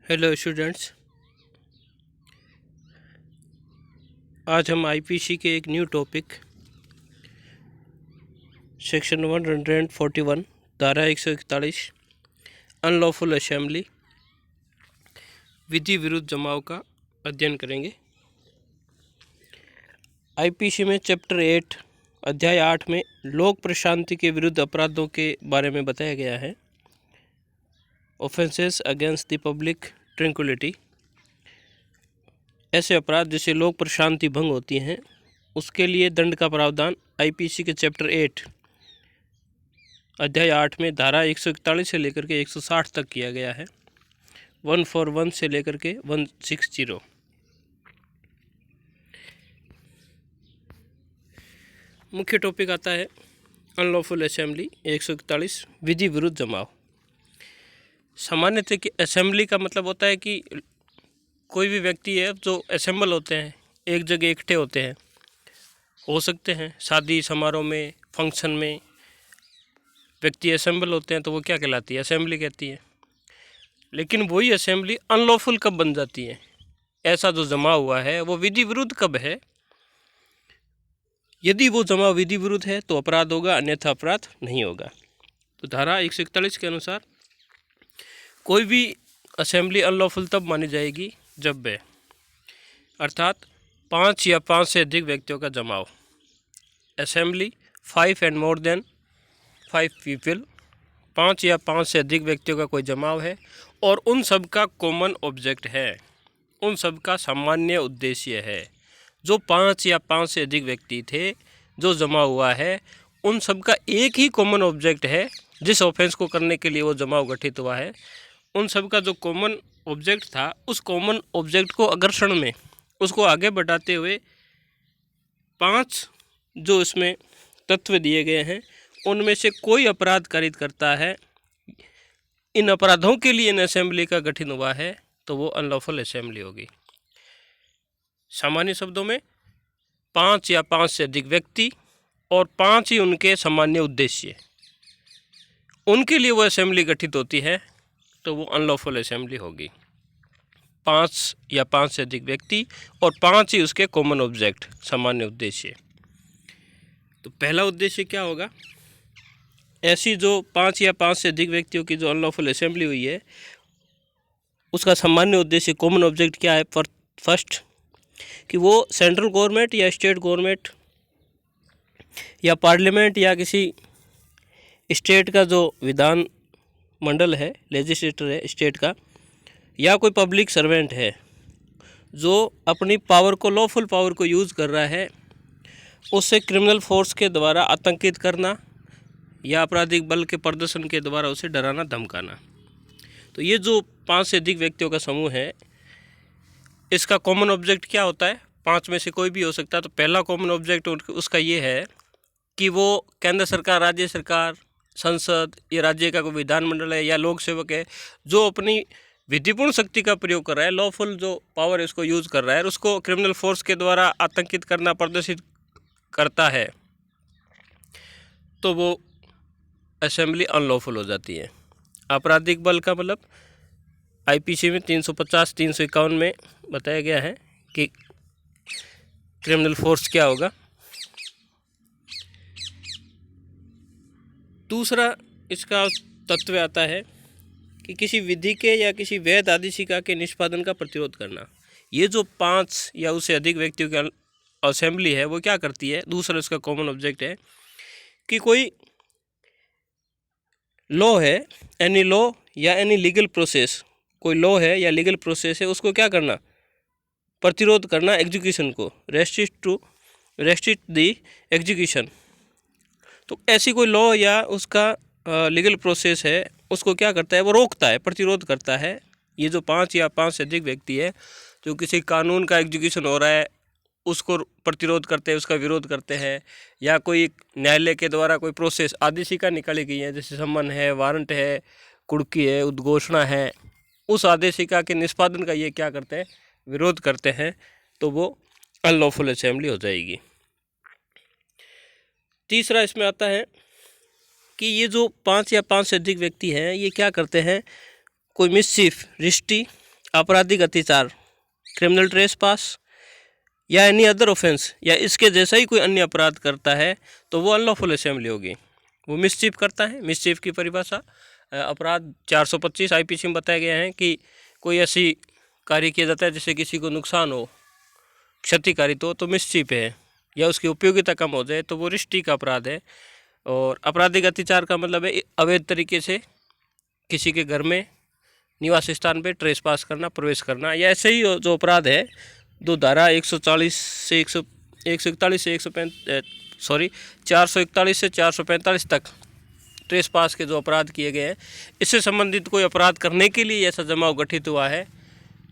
Hello students. आज हम IPC के एक न्यू टॉपिक सेक्शन 141 धारा 141 अनलॉफुल असेंबली विधि विरुद्ध जमाव का अध्ययन करेंगे। आईपीसी में चैप्टर 8 अध्याय 8 में लोक प्रशांति के विरुद्ध अपराधों के बारे में बताया गया है। Offences against the public tranquillity, ऐसे अपराध जिससे लोक प्रशांति भंग होती हैं उसके लिए दंड का प्रावधान आईपीसी के चैप्टर 8 अध्याय 8 में धारा 141 से लेकर के 160 तक किया गया है। 141 से लेकर के 160। मुख्य टॉपिक आता है अनलॉफुल असेंबली 141 विधि विरुद्ध जमाव। सामान्यतः कि असेंबली का मतलब होता है कि कोई भी व्यक्ति है जो असेंबल होते हैं, एक जगह इकट्ठे होते हैं, हो सकते हैं शादी समारोह में, फंक्शन में व्यक्ति असेंबल होते हैं तो वो क्या कहलाती है? असेंबली कहती है। लेकिन वही असेंबली अनलॉफुल कब बन जाती है? ऐसा जो जमा हुआ है वो विधि विरुद्ध कब है? यदि वो जमा विधि विरुद्ध है तो अपराध होगा, अन्यथा अपराध नहीं होगा। तो धारा 141 के अनुसार कोई भी असेंबली अनलॉफुल तब मानी जाएगी जब वे अर्थात 5 या 5 से अधिक व्यक्तियों का जमाव, assembly 5 and more than 5 people, 5 या 5 से अधिक व्यक्तियों का कोई जमाव है और उन सब का कॉमन ऑब्जेक्ट है, उन सब का सामान्य उद्देश्य है। जो 5 या 5 से अधिक व्यक्ति थे जो जमा हुआ है उन सब का एक ही कॉमन ऑब्जेक्ट है। जिस ऑफेंस को करने के लिए वो जमाव गठित हुआ है उन सब का जो कॉमन ऑब्जेक्ट था उस कॉमन ऑब्जेक्ट को आकर्षण में उसको आगे बढ़ाते हुए 5 जो इसमें तत्व दिए गए हैं उनमें से कोई अपराध कारित करता है, इन अपराधों के लिए इन असेंबली का गठन हुआ है तो वो अनलॉफुल असेंबली होगी। सामान्य शब्दों में 5 या 5 से अधिक व्यक्ति और 5 ही उनके सामान्य उद्देश्य, उनके लिए वो असेंबली गठित होती है तो वो अनलॉफुल असेंबली होगी। 5 या 5 से अधिक व्यक्ति और 5 ही उसके कॉमन ऑब्जेक्ट, सामान्य उद्देश्य। तो पहला उद्देश्य क्या होगा? ऐसी जो 5 या 5 से अधिक व्यक्तियों की जो अनलॉफुल असेंबली हुई है उसका सामान्य उद्देश्य, कॉमन ऑब्जेक्ट क्या है? फर्स्ट कि वो सेंट्रल गवर्नमेंट या स्टेट गवर्नमेंट या पार्लियामेंट या किसी स्टेट का जो विधान मंडल है, लेजिस्लेटर है स्टेट का, या कोई पब्लिक सर्वेंट है जो अपनी पावर को, लॉफुल पावर को यूज़ कर रहा है, उससे क्रिमिनल फोर्स के द्वारा आतंकित करना या आपराधिक बल के प्रदर्शन के द्वारा उसे डराना धमकाना। तो ये जो 5 से अधिक व्यक्तियों का समूह है इसका कॉमन ऑब्जेक्ट क्या होता है? 5 में से कोई भी हो सकता है। तो पहला कॉमन ऑब्जेक्ट उसका ये है कि वो केंद्र सरकार, राज्य सरकार, संसद, ये राज्य का कोई विधानमंडल है या लोक सेवक है जो अपनी विधिपूर्ण शक्ति का प्रयोग कर रहा है, लॉफुल जो पावर इसको यूज़ कर रहा है, उसको क्रिमिनल फोर्स के द्वारा आतंकित करना, प्रदर्शित करता है, तो वो असेंबली अनलॉफुल हो जाती है। आपराधिक बल का मतलब आईपीसी में 350, 351 में बताया गया है कि क्रिमिनल फोर्स क्या होगा। दूसरा इसका तत्व आता है कि किसी विधि के या किसी वैध आदेशिका के निष्पादन का प्रतिरोध करना। ये जो 5 या उससे अधिक व्यक्तियों की असेंबली है वो क्या करती है? दूसरा इसका कॉमन ऑब्जेक्ट है कि कोई लॉ है, एनी लॉ या एनी लीगल प्रोसेस, कोई लॉ है या लीगल प्रोसेस है उसको क्या करना? प्रतिरोध करना, एग्जीक्यूशन को, रेस्ट्रिक्ट दी एग्जीक्यूशन। तो ऐसी कोई लॉ या उसका लीगल प्रोसेस है उसको क्या करता है? वो रोकता है, प्रतिरोध करता है। ये जो 5 या 5 से अधिक व्यक्ति है जो किसी कानून का एग्जीक्यूशन हो रहा है उसको प्रतिरोध करते हैं, उसका विरोध करते हैं, या कोई न्यायालय के द्वारा कोई प्रोसेस, आदेशिका निकाली गई है जैसे सम्मन है, वारंट है, कुड़की है, उद्घोषणा है, उस आदेशिका के निष्पादन का ये क्या करते हैं? विरोध करते हैं, तो वो अनलॉफुल असेंबली हो जाएगी। तीसरा इसमें आता है कि ये जो 5 या 5 से अधिक व्यक्ति हैं ये क्या करते हैं? कोई मिसचिफ, रिष्टी आपराधिक अत्याचार, क्रिमिनल ट्रेसपास या एनी अदर ऑफेंस या इसके जैसा ही कोई अन्य अपराध करता है तो वो अनलॉफुल असेंबली होगी। वो मिसचीफ करता है। मिसचीफ की परिभाषा अपराध 425 आईपीसी में बताया गया है कि कोई ऐसी कार्य किया जाता है जिससे किसी को नुकसान हो, क्षतिकारित हो, तो मिसचीफ है, या उसकी उपयोगिता कम हो जाए तो वो रिष्टि का अपराध है। और आपराधिक अत्याचार का मतलब है अवैध तरीके से किसी के घर में, निवास स्थान पे ट्रेसपास करना, प्रवेश करना, या ऐसे ही जो अपराध है दो धारा 141 से 441 तक ट्रेसपास के जो अपराध किए गए हैं, इससे संबंधित कोई अपराध करने के लिए ऐसा जमाव गठित हुआ है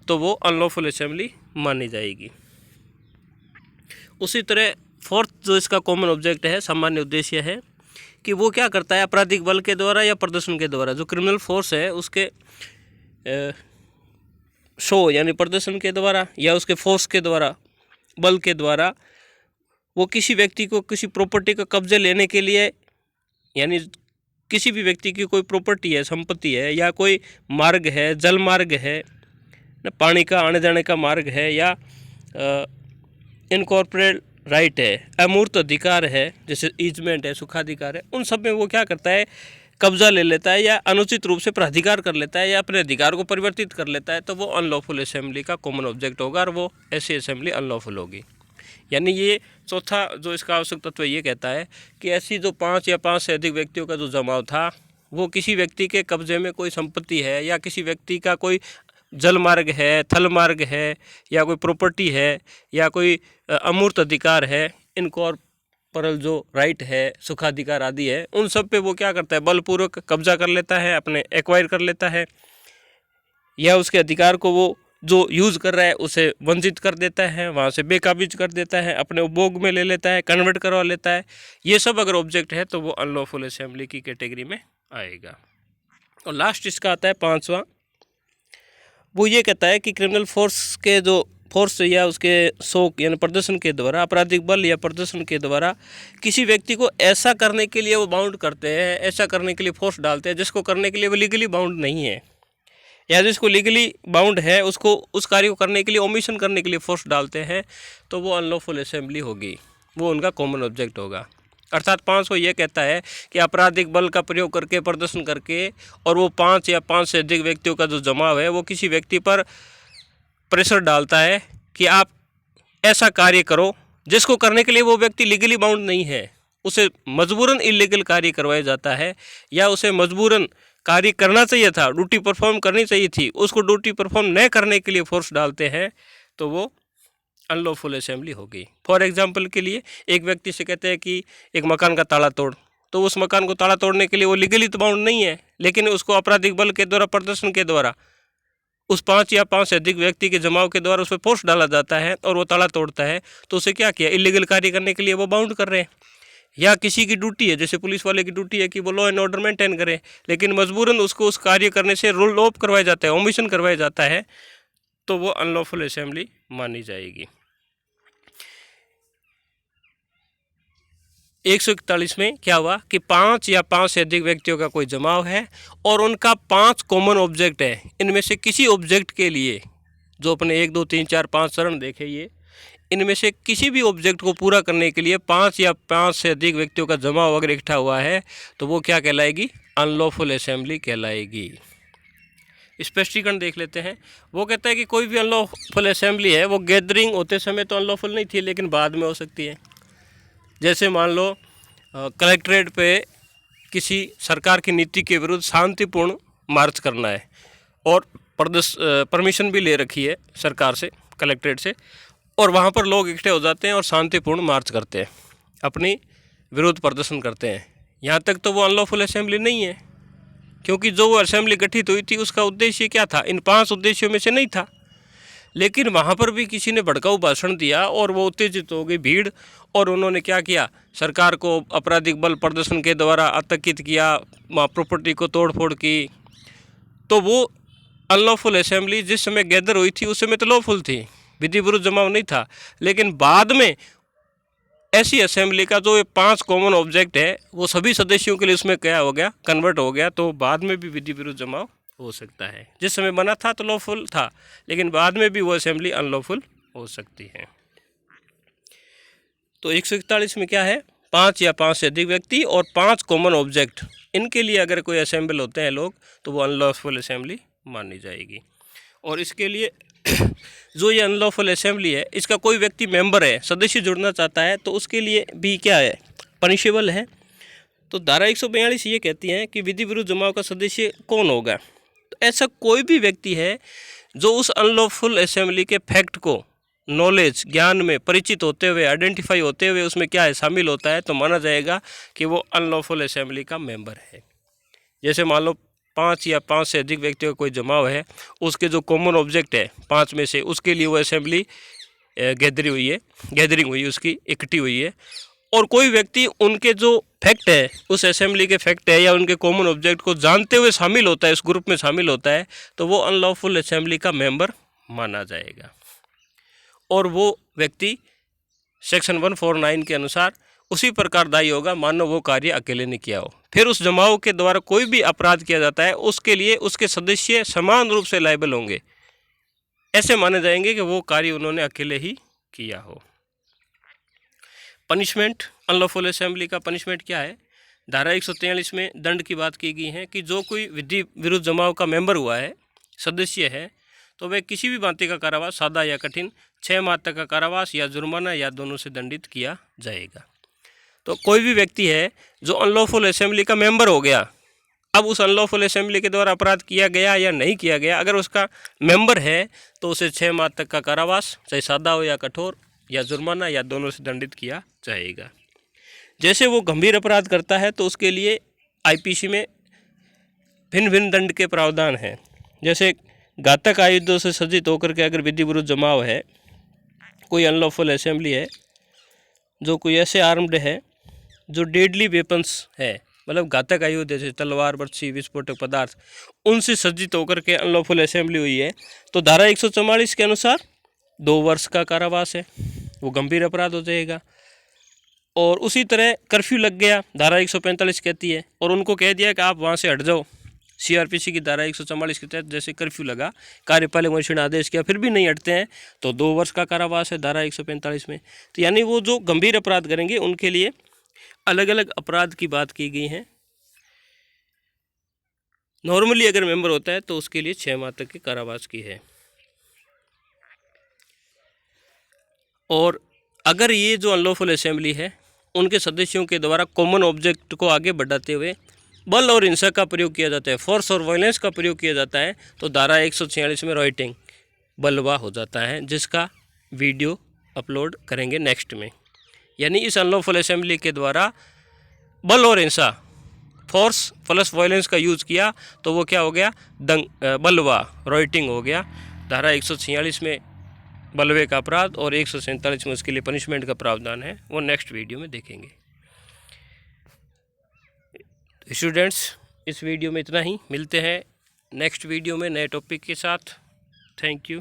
तो वो अनलॉफुल असेंबली मानी जाएगी। उसी तरह फोर्थ जो इसका कॉमन ऑब्जेक्ट है, सामान्य उद्देश्य है, कि वो क्या करता है आपराधिक बल के द्वारा या प्रदर्शन के द्वारा, जो क्रिमिनल फोर्स है उसके शो यानी प्रदर्शन के द्वारा या उसके फोर्स के द्वारा, बल के द्वारा, वो किसी व्यक्ति को किसी प्रॉपर्टी का कब्जे लेने के लिए, यानी किसी भी व्यक्ति की कोई प्रॉपर्टी है, संपत्ति है, या कोई मार्ग है, जल मार्ग है, पानी का आने जाने का मार्ग है, या इनकॉर्पोरेट राइट है, अमूर्त अधिकार है, जैसे ईजमेंट है, सुखाधिकार है, उन सब में वो क्या करता है कब्जा ले लेता है या अनुचित रूप से प्राधिकार कर लेता है या अपने अधिकार को परिवर्तित कर लेता है, तो वो अनलॉफुल असेंबली का कॉमन ऑब्जेक्ट होगा और वो ऐसी असेंबली अनलॉफुल होगी। यानी ये चौथा जो इसका आवश्यक तत्व ये कहता है कि ऐसी जो 5 या 5 से अधिक व्यक्तियों का जो जमाव था, वो किसी व्यक्ति के कब्जे में कोई संपत्ति है या किसी व्यक्ति का कोई जल मार्ग है, थल मार्ग है, या कोई प्रॉपर्टी है, या कोई अमूर्त अधिकार है, इनकॉर्पोरल जो राइट है, सुखाधिकार आदि है, उन सब पे वो क्या करता है बलपूर्वक कब्जा कर लेता है, अपने एक्वायर कर लेता है, या उसके अधिकार को वो जो यूज़ कर रहा है उसे वंचित कर देता है, वहाँ से बेकाबिज कर देता है, अपने उपभोग में ले लेता है, कन्वर्ट करवा लेता है। ये सब अगर ऑब्जेक्ट है तो वो अनलॉफुल असेंबली की कैटेगरी में आएगा। और लास्ट इसका आता है 5वां, वो ये कहता है कि क्रिमिनल फोर्स के जो फोर्स या उसके शोक यानी प्रदर्शन के द्वारा, आपराधिक बल या प्रदर्शन के द्वारा किसी व्यक्ति को ऐसा करने के लिए वो बाउंड करते हैं, ऐसा करने के लिए फोर्स डालते हैं जिसको करने के लिए वो लीगली बाउंड नहीं है, या जिसको लीगली बाउंड है उसको उस कार्य को करने के लिए ओमिशन करने के लिए फोर्स डालते हैं, तो वो अनलॉफुल असेंबली होगी, वो उनका कॉमन ऑब्जेक्ट होगा। अर्थात 5 वो ये कहता है कि आपराधिक बल का प्रयोग करके, प्रदर्शन करके, और वो 5 या 5 से अधिक व्यक्तियों का जो जमाव है वो किसी व्यक्ति पर प्रेशर डालता है कि आप ऐसा कार्य करो जिसको करने के लिए वो व्यक्ति लीगली बाउंड नहीं है, उसे मजबूरन इलीगल कार्य करवाया जाता है, या उसे मजबूरन कार्य करना चाहिए था, ड्यूटी परफॉर्म करनी चाहिए थी, उसको ड्यूटी परफॉर्म न करने के लिए फोर्स डालते हैं, तो वो अनलॉफुल असेंबली होगी। फॉर एग्जांपल के लिए एक व्यक्ति से कहते हैं कि एक मकान का ताला तोड़, तो उस मकान को ताला तोड़ने के लिए वो लीगली तो बाउंड नहीं है, लेकिन उसको आपराधिक बल के द्वारा, प्रदर्शन के द्वारा, उस 5 या 5 से अधिक व्यक्ति के जमाव के द्वारा उस पर फोर्स डाला जाता है और वो ताला तोड़ता है, तो उसे क्या किया, इलीगल कार्य करने के लिए वो बाउंड कर रहे हैं। या किसी की ड्यूटी है, जैसे पुलिस वाले की ड्यूटी है कि वो लॉ एंड ऑर्डर मेंटेन करे, लेकिन मजबूरन उसको उस कार्य करने से रूल ऑफ करवाया जाता है, ओमिशन करवाया जाता है, तो वो अनलॉफुल असेंबली मानी जाएगी। 141 में क्या हुआ कि 5 या 5 से अधिक व्यक्तियों का कोई जमाव है और उनका 5 कॉमन ऑब्जेक्ट है, इनमें से किसी ऑब्जेक्ट के लिए, जो अपने 1 2 3 4 5 चरण देखे, ये इनमें से किसी भी ऑब्जेक्ट को पूरा करने के लिए 5 या 5 से अधिक व्यक्तियों का जमाव अगर इकट्ठा हुआ है तो वो क्या कहलाएगी, अनलॉफुल असेंबली कहलाएगी। स्पष्टीकरण देख लेते हैं। वो कहता है कि कोई भी अनलॉफुल असेंबली है वो गैदरिंग होते समय तो अनलॉफुल नहीं थी, लेकिन बाद में हो सकती है। जैसे मान लो कलेक्ट्रेट पे किसी सरकार की नीति के विरुद्ध शांतिपूर्ण मार्च करना है और परमिशन भी ले रखी है सरकार से, कलेक्ट्रेट से, और वहाँ पर लोग इकट्ठे हो जाते हैं और शांतिपूर्ण मार्च करते हैं, अपनी विरोध प्रदर्शन करते हैं। यहाँ तक तो वो अनलॉफुल असेंबली नहीं है, क्योंकि जो वो असेंबली गठित हुई थी उसका उद्देश्य क्या था, इन 5 उद्देश्यों में से नहीं था। लेकिन वहाँ पर भी किसी ने भड़काऊ भाषण दिया और वो उत्तेजित हो गई भीड़, और उन्होंने क्या किया, सरकार को आपराधिक बल प्रदर्शन के द्वारा आतंकित किया, प्रॉपर्टी को तोड़ फोड़ की, तो वो अनलॉफुल असेंबली जिस समय गैदर हुई थी उस समय तो लॉफुल थी, विधि विरुद्ध जमाव नहीं था। लेकिन बाद में ऐसी असेंबली का जो ये 5 कॉमन ऑब्जेक्ट है वो सभी सदस्यों के लिए उसमें क्या हो गया, कन्वर्ट हो गया, तो बाद में भी विधि विरुद्ध जमाव हो सकता है। जिस समय बना था तो लॉफुल था, लेकिन बाद में भी वो असेंबली अनलॉफुल हो सकती है। तो 141 में क्या है, 5 या 5 से अधिक व्यक्ति और 5 कॉमन ऑब्जेक्ट, इनके लिए अगर कोई असेंबल होते हैं लोग तो वो अनलॉफुल असेंबली मानी जाएगी। और इसके लिए जो ये अनलॉफुल असेंबली है, इसका कोई व्यक्ति मेंबर है, सदस्य जुड़ना चाहता है, तो उसके लिए भी क्या है, पनिशेबल है। तो धारा 142 ये कहती है कि विधि विरुद्ध जमाव का सदस्य कौन होगा। तो ऐसा कोई भी व्यक्ति है जो उस अनलॉफुल असेंबली के फैक्ट को नॉलेज ज्ञान में परिचित होते हुए, आइडेंटिफाई होते हुए उसमें क्या है शामिल होता है, तो माना जाएगा कि वो अनलॉफुल असेंबली का मेंबर है। जैसे मान लो 5 या 5 से अधिक व्यक्तियों का कोई जमाव है, उसके जो कॉमन ऑब्जेक्ट है 5 में से, उसके लिए वो असेंबली गैदरिंग हुई, उसकी इकट्ठी हुई है। और कोई व्यक्ति उनके जो फैक्ट है, उस असेंबली के फैक्ट है या उनके कॉमन ऑब्जेक्ट को जानते हुए शामिल होता है, उस ग्रुप में शामिल होता है, तो वो अनलॉफुल असेंबली का मेंबर माना जाएगा। और वो व्यक्ति सेक्शन 149 के अनुसार उसी प्रकार दायी होगा मानो वो कार्य अकेले ने किया हो। फिर उस जमाव के द्वारा कोई भी अपराध किया जाता है, उसके लिए उसके सदस्य समान रूप से लायबल होंगे, ऐसे माने जाएंगे कि वो कार्य उन्होंने अकेले ही किया हो। पनिशमेंट, अनलॉफुल असेंबली का पनिशमेंट क्या है। धारा 143 में दंड की बात की गई है कि जो कोई विधि विरुद्ध जमाव का मेंबर हुआ है, सदस्य है, तो वह किसी भी भांति का कारावास, सादा या कठिन, 6 माह तक का कारावास या जुर्माना या दोनों से दंडित किया जाएगा। तो कोई भी व्यक्ति है जो अनलॉफुल असेंबली का मेंबर हो गया, अब उस अनलॉफुल असेंबली के द्वारा अपराध किया गया या नहीं किया गया, अगर उसका मेंबर है तो उसे 6 माह तक का कारावास, चाहे सादा हो या कठोर, या जुर्माना या दोनों से दंडित किया जाएगा। जैसे वो गंभीर अपराध करता है तो उसके लिए आईपीसी में भिन्न भिन्न दंड के प्रावधान हैं। जैसे घातक आयुधों से सज्जित होकर के अगर विधि विरुद्ध जमाव है, कोई अनलॉफुल असेंबली है, जो कोई ऐसे आर्म्ड है जो डेडली वेपन्स है, मतलब घातक आयुध जैसे तलवार, बर्छी, विस्फोटक पदार्थ, उनसे सज्जित होकर के अनलॉफुल असेंबली हुई है, तो धारा 144 के अनुसार 2 वर्ष का कारावास है, वो गंभीर अपराध हो जाएगा। और उसी तरह कर्फ्यू लग गया, धारा 145 कहती है, और उनको कह दिया कि आप वहाँ से हट जाओ, सीआरपीसी की धारा 144 के तहत जैसे कर्फ्यू लगा, कार्यपालक मजिस्ट्रेट ने आदेश किया, फिर भी नहीं हटते हैं, तो 2 वर्ष का कारावास है धारा 145 में। तो यानी वो जो गंभीर अपराध करेंगे उनके लिए अलग अलग अपराध की बात की गई है। नॉर्मली अगर मेंबर होता है तो उसके लिए 6 माह तक के कारावास की है। और अगर ये जो अनलॉफुल असेंबली है, उनके सदस्यों के द्वारा कॉमन ऑब्जेक्ट को आगे बढ़ाते हुए बल और हिंसा का प्रयोग किया जाता है, फोर्स और वायलेंस का प्रयोग किया जाता है, तो धारा 146 में राइटिंग बलवा हो जाता है, जिसका वीडियो अपलोड करेंगे नेक्स्ट में। यानी इस अनलॉफुल असेंबली के द्वारा बल और हिंसा, फोर्स प्लस वायलेंस का यूज़ किया, तो वो क्या हो गया, बलवा, राइटिंग हो गया। धारा 146 में बलवे का अपराध और 147 में उसके लिए पनिशमेंट का प्रावधान है, वो नेक्स्ट वीडियो में देखेंगे। स्टूडेंट्स, इस वीडियो में इतना ही, मिलते हैं नेक्स्ट वीडियो में नए टॉपिक के साथ। Thank you.